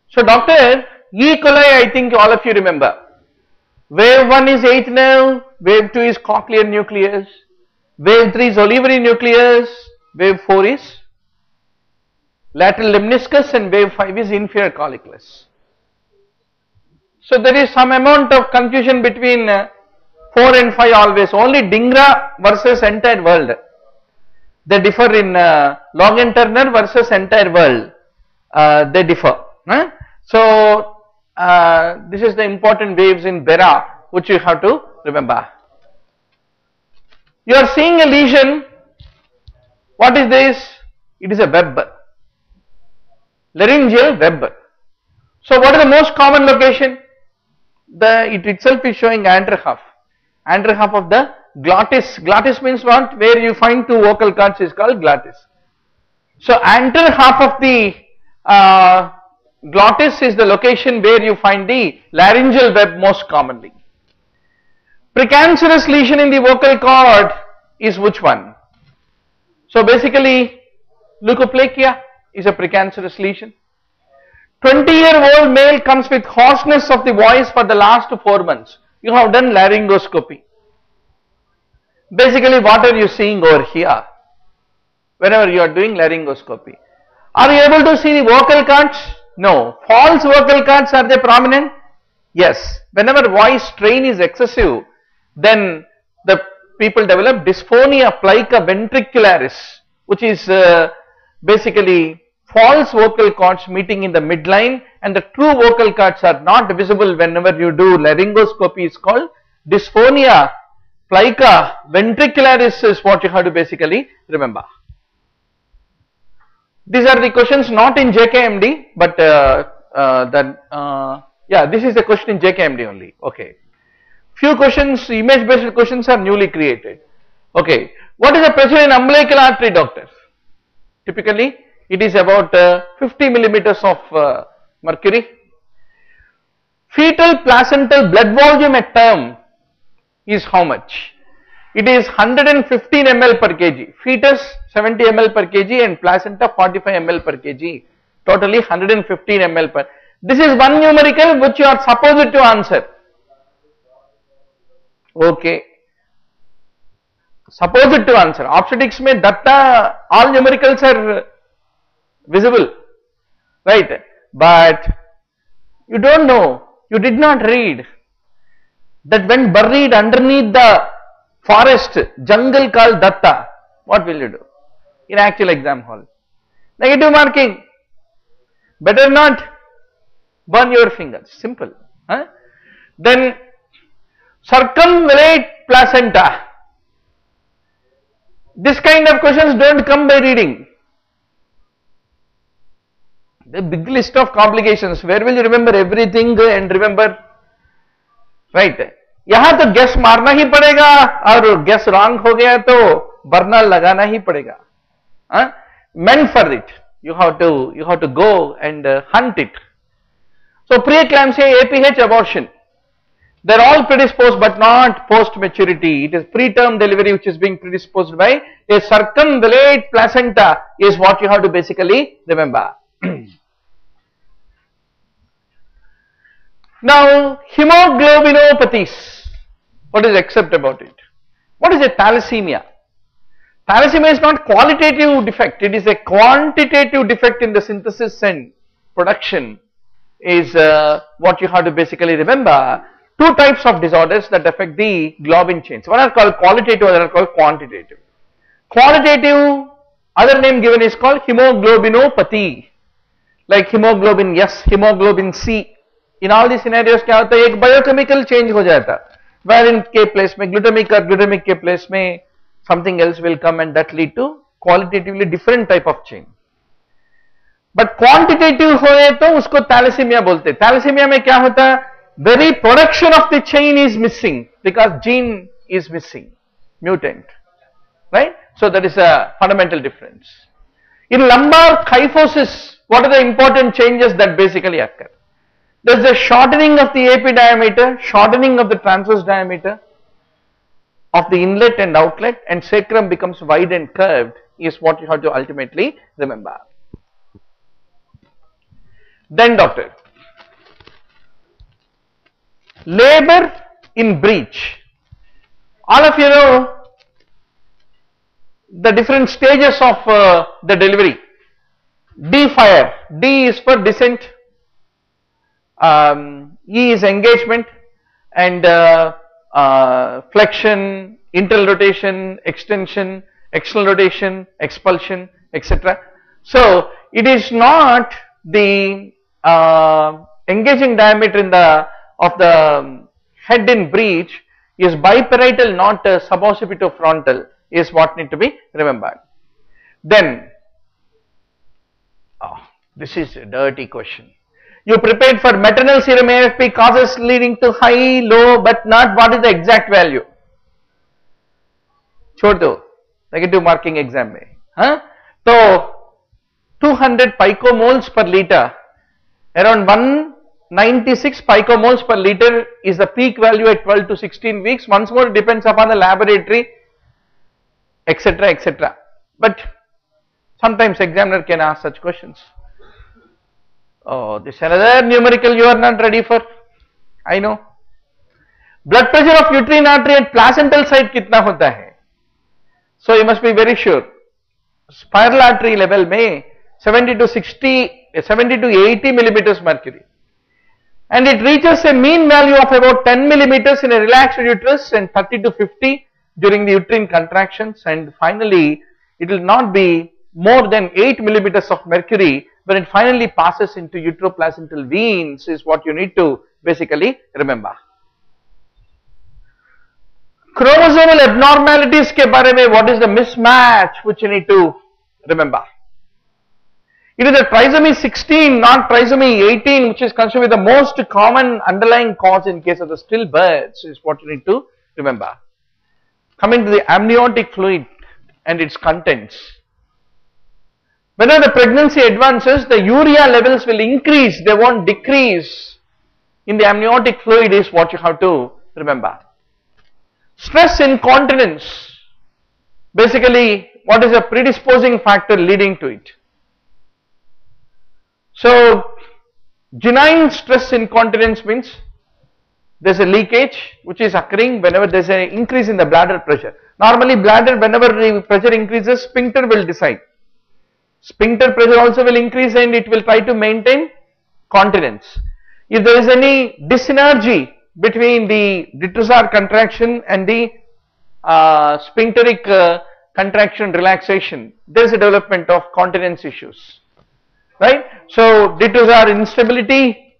So doctor, E. coli I think all of you remember. Wave 1 is 8th nerve, wave 2 is cochlear nucleus, wave 3 is olivary nucleus, wave 4 is lateral lemniscus and wave 5 is inferior colliculus. So there is some amount of confusion between 4 and 5 always. Only Dingra versus entire world. They differ in log and Turner versus entire world. They differ. So this is the important waves in Bera which you have to remember. You are seeing a lesion. What is this? It is a web. Laryngeal web. So what is the most common location? It itself is showing anterior half. Anterior half of the glottis. Glottis means what? Where you find two vocal cords is called glottis. So anterior half of the glottis is the location where you find the laryngeal web most commonly. Precancerous lesion in the vocal cord is which one? So basically leukoplakia is a precancerous lesion. 20-year-old male comes with hoarseness of the voice for the last 4 months. You have done laryngoscopy. Basically what are you seeing over here whenever you are doing laryngoscopy? Are you able to see the vocal cords? No. False vocal cords, are they prominent? Yes. Whenever voice strain is excessive, then the people develop dysphonia plica ventricularis, which is basically false vocal cords meeting in the midline, and the true vocal cords are not visible whenever you do laryngoscopy. Is called dysphonia plica ventricularis is what you have to basically remember. These are the questions not in JKMD, but yeah, this is a question in JKMD only. Okay. Few questions, image based questions are newly created. Okay. What is the pressure in umbilical artery, doctor? Typically it is about 50 millimeters of mercury. Fetal placental blood volume at term is how much? It is 115 ml per kg. Fetus 70 ml per kg and placenta 45 ml per kg. Totally 115 ml per. This is one numerical which you are supposed to answer. Okay. Supposed to answer. Obstetrics mein datta all numericals are visible, right? But you don't know, you did not read that when buried underneath the forest jungle called Datta, what will you do in actual exam hall? Negative marking. Better not burn your fingers. Simple. Then circumvallate placenta. This kind of questions don't come by reading. The big list of complications. Where will you remember everything and remember? Right. यहाँ तो guess मारना ही पड़ेगा और guess wrong हो गया तो बरना लगाना ही पड़ेगा. Meant for it. You have to go and hunt it. So preeclampsia, APH, abortion. They are all predisposed but not post maturity. It is preterm delivery which is being predisposed by a circumvallate placenta is what you have to basically remember. Now hemoglobinopathies. What is accept about it? What is a thalassemia? Thalassemia is not qualitative defect, it is a quantitative defect in the synthesis and production is what you have to basically remember. Two types of disorders that affect the globin chains. One are called qualitative, other are called quantitative. Qualitative, other name given is called hemoglobinopathy. Like hemoglobin S, hemoglobin C. In all these scenarios क्या होता है, एक biochemical change हो जाता है, wherein के place में glutamic और glutamic के place में something else will come and that lead to qualitatively different type of change. But quantitative होए तो उसको thalassemia बोलते हैं. Thalassemia में क्या होता है, very production of the chain is missing because gene is missing, mutant, right? So that is a fundamental difference. In lumbar kyphosis, what are the important changes that basically occur? There is a shortening of the AP diameter, shortening of the transverse diameter of the inlet and outlet, and sacrum becomes wide and curved is what you have to ultimately remember. Then doctor, labor in breech. All of you know the different stages of the delivery. D fire, D is for descent, E is engagement, and flexion, internal rotation, extension, external rotation, expulsion, etc. So it is not the engaging diameter in the of the head in breech is biparietal, not suboccipitofrontal, is what need to be remembered. Then, this is a dirty question. You prepared for maternal serum AFP causes leading to high, low, but not what is the exact value. छोड़ दो, negative marking exam में, हाँ? तो 200 picomoles per liter, around 196 picomoles per liter is the peak value at 12 to 16 weeks. Once more, it depends upon the laboratory, etc., etc. But sometimes examiner can ask such questions. Oh, this another numerical you are not ready for. I know. Blood pressure of uterine artery at placental side कितना होता है? So you must be very sure. Spiral artery level में 70 to 80 millimeters mercury, and it reaches a mean value of about 10 millimeters in a relaxed uterus and 30 to 50 during the uterine contractions, and finally it will not be more than 8 millimeters of mercury when it finally passes into uteroplacental veins, is what you need to basically remember. Chromosomal abnormalities के बारे में, what is the mismatch which you need to remember? It is the trisomy 16, not trisomy 18, which is considered the most common underlying cause in case of the stillbirths, is what you need to remember. Coming to the amniotic fluid and its contents. Whenever the pregnancy advances, the urea levels will increase, they won't decrease in the amniotic fluid, is what you have to remember. Stress incontinence, basically what is a predisposing factor leading to it? So, genine stress incontinence means there is a leakage which is occurring whenever there is an increase in the bladder pressure. Normally bladder, whenever the pressure increases, sphincter will decide. Sphincter pressure also will increase and it will try to maintain continence. If there is any dysenergy between the detrusor contraction and the sphincteric contraction relaxation, there is a development of continence issues. Right? So, detrusor instability,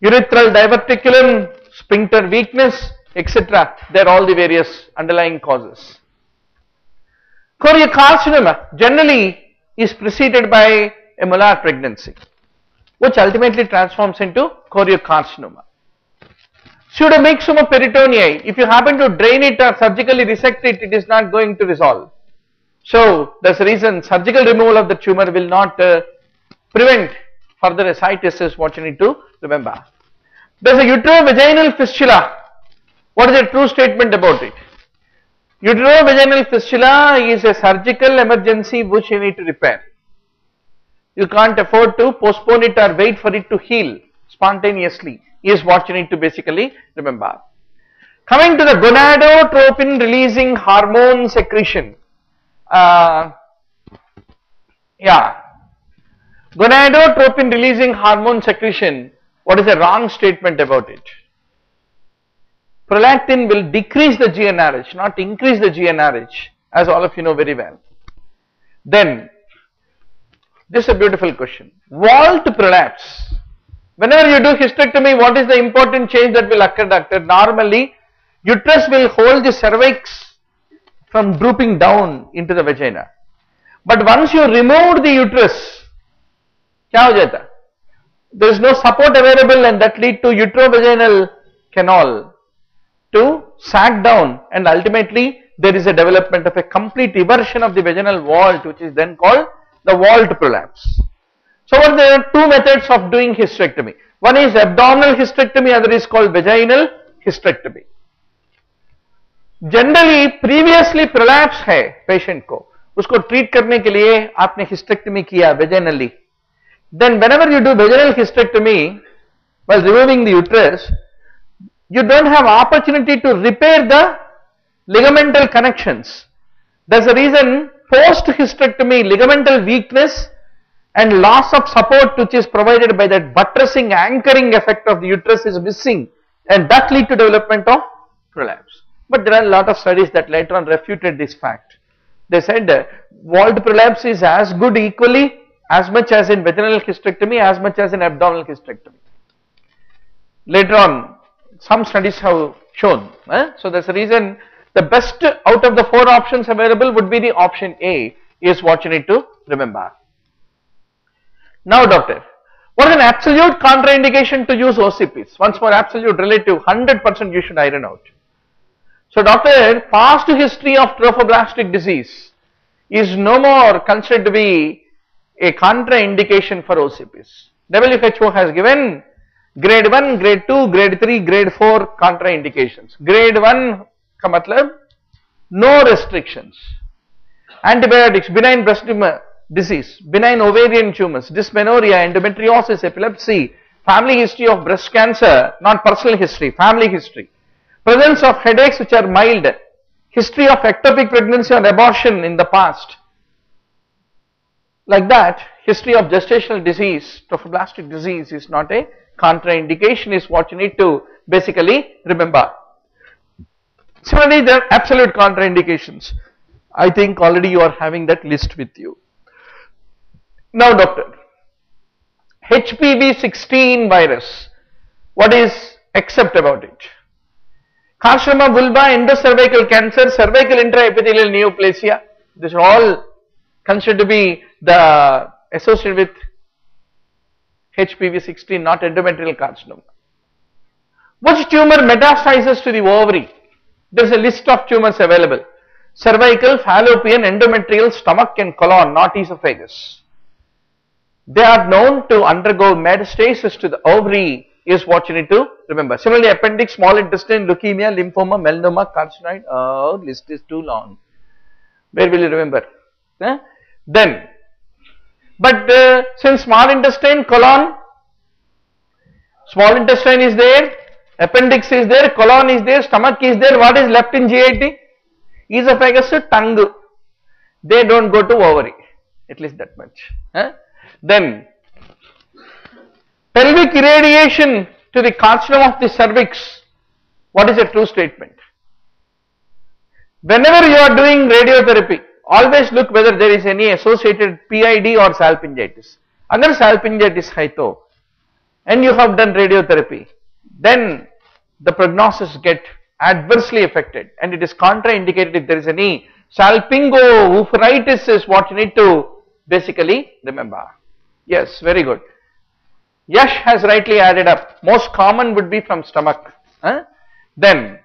urethral diverticulum, sphincter weakness, etc. They are all the various underlying causes. Choriocarcinoma generally is preceded by a molar pregnancy, which ultimately transforms into choriocarcinoma. Pseudomyxoma peritonei, if you happen to drain it or surgically resect it, it is not going to resolve. So, that's the reason surgical removal of the tumor will not prevent further ascites, is what you need to remember. There is a uterovaginal fistula. What is the true statement about it? Uterovaginal fistula is a surgical emergency which you need to repair. You can't afford to postpone it or wait for it to heal spontaneously, is what you need to basically remember. Coming to the gonadotropin releasing hormone secretion. Gonadotropin releasing hormone secretion, what is the wrong statement about it? Prolactin will decrease the GnRH, not increase the GnRH, as all of you know very well. Then, this is a beautiful question. Vault prolapse. Whenever you do hysterectomy, what is the important change that will occur, doctor? Normally, uterus will hold the cervix from drooping down into the vagina. But once you remove the uterus, क्या हो जाता? There is no support available, and that lead to uterovaginal canal to sag down, and ultimately there is a development of a complete eversion of the vaginal vault, which is then called the vault prolapse. So there are two methods of doing hysterectomy. One is abdominal hysterectomy, other is called vaginal hysterectomy. Generally previously prolapse है patient को, उसको treat करने के लिए आपने hysterectomy किया vaginally. then whenever you do vaginal hysterectomy while removing the uterus, you don't have opportunity to repair the ligamental connections. That's the reason post hysterectomy ligamental weakness and loss of support which is provided by that buttressing anchoring effect of the uterus is missing, and that lead to development of prolapse. But there are a lot of studies that later on refuted this fact. They said walled prolapse is as good equally as much as in vaginal hysterectomy as much as in abdominal hysterectomy. Later on some studies have shown. So that's the reason the best out of the 4 options available would be the option A is what you need to remember. Now doctor, what is an absolute contraindication to use OCPs? Once more, absolute, relative, 100% you should iron out. So doctor, past history of trophoblastic disease is no more considered to be a contraindication for OCPs. WHO has given grade 1, grade 2, grade 3, grade 4 contraindications. Grade 1 का मतलब no restrictions. Antibiotics, benign breast disease, benign ovarian tumors, dysmenorrhea, endometriosis, epilepsy, family history of breast cancer, not personal history, family history, presence of headaches which are mild, history of ectopic pregnancy or abortion in the past, like that, history of gestational disease, trophoblastic disease is not a contraindication is what you need to basically remember. Similarly, there are absolute contraindications. I think already you are having that list with you. Now doctor, Hpv-16 virus, what is except about it? Carcinoma vulva, endocervical cancer, cervical intraepithelial neoplasia, these are all considered to be the associated with Hpv-16, not endometrial carcinoma. Which tumor metastasizes to the ovary? There is a list of tumors available. Cervical, fallopian, endometrial, stomach and colon, not esophagus. They are known to undergo metastasis to the ovary is what you need to remember. Similarly, appendix, small intestine, leukemia, lymphoma, melanoma, carcinoid, oh, list is too long. Where will you remember? Then, but since small intestine, colon, small intestine is there, appendix is there, colon is there, stomach is there, what is left in GIT? Esophagus, tongue. They don't go to ovary, at least that much. Then, pelvic irradiation to the carcinoma of the cervix, what is a true statement? Whenever you are doing radiotherapy, always look whether there is any associated PID or salpingitis. Agar salpingitis hai to, and you have done radiotherapy, then the prognosis get adversely affected and it is contraindicated if there is any salpingo-oophouritis is what you need to basically remember. Yes, very good. Yash has rightly added up. Most common would be from stomach. Then